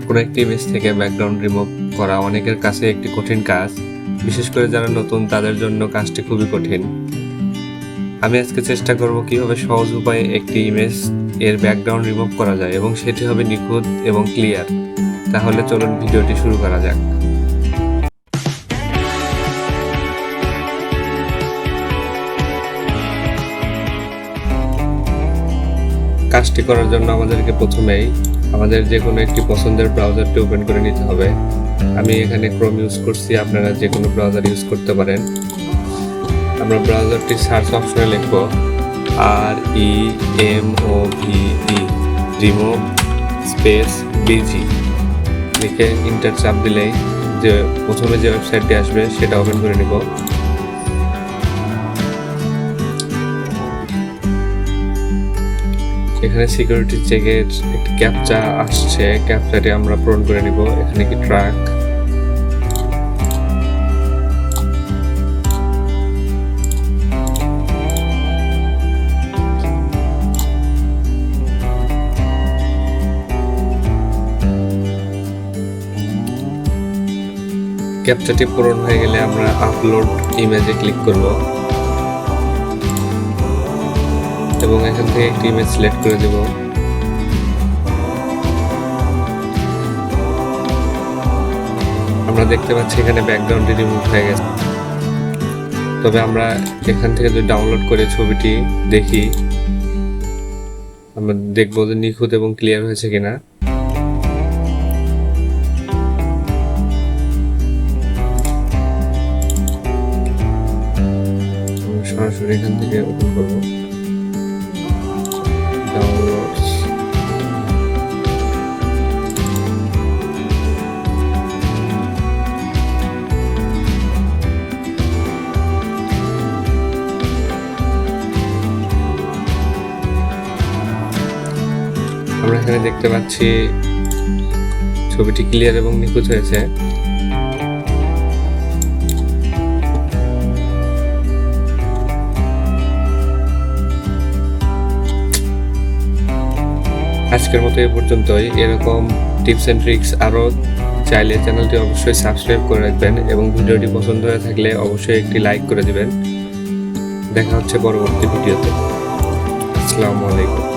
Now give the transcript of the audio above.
কোনো একটি ইমেজ থেকে ব্যাকগ্রাউন্ড রিমুভ করা অনেকের কাছে একটি কঠিন কাজ, বিশেষ করে যারা নতুন তাদের জন্য কাজটি খুবই কঠিন। আমি আজকে চেষ্টা করব কিভাবে সহজ উপায়ে একটি ইমেজ এর ব্যাকগ্রাউন্ড রিমুভ করা যায় এবং সেটি হবে নিখুঁত এবং ক্লিয়ার। তাহলে চলুন ভিডিওটি শুরু করা যাক। কাজটি করার জন্য আমাদেরকে প্রথমেই আমাদের যে কোনো একটি পছন্দের ব্রাউজারটি ওপেন করে নিতে হবে। আমি এখানে ক্রোম ইউজ করছি, আপনারা যে কোনো ব্রাউজার ইউজ করতে পারেন। আমরা ব্রাউজারটি সার্চ অপশনে লিখব REMOVE রিমুভ স্পেস BG লিখে ইন্টার চাপ দিলেই যে প্রথমে যে ওয়েবসাইটটি আসবে সেটা ওপেন করে নিব। এখানে সিকিউরিটি চেকের একটি ক্যাপচা আসছে, ক্যাপচাটি আমরা পূরণ করে নিব। এখানে কি ট্র্যাক, ক্যাপচাটি পূরণ হয়ে গেলে আমরা আপলোড ইমেজে ক্লিক করব এবং এখান থেকে একটি ইমেজ সিলেক্ট করে দেব। আমরা দেখতে পাচ্ছি এখানে ব্যাকগ্রাউন্ডটি রিমুভ হয়ে গেছে। তবে আমরা এখান থেকে যদি ডাউনলোড করে ছবিটি দেখি, আমরা দেখবো যে নিখুঁত এবং ক্লিয়ার হয়েছে কিনা। সরাসরি এখান থেকে ওপেন করব ডাউনলোডস। আমরা এখানে দেখতে পাচ্ছি ছবিটি ক্লিয়ার এবং নিখুঁত হয়েছে। আজকের মতো এ পর্যন্তই। এরকম টিপস অ্যান্ড ট্রিক্স আরও চাইলে চ্যানেলটি অবশ্যই সাবস্ক্রাইব করে রাখবেন এবং ভিডিওটি পছন্দ হয়ে থাকলে অবশ্যই একটি লাইক করে দিবেন। দেখা হচ্ছে পরবর্তী ভিডিওতে। আসসালামু আলাইকুম।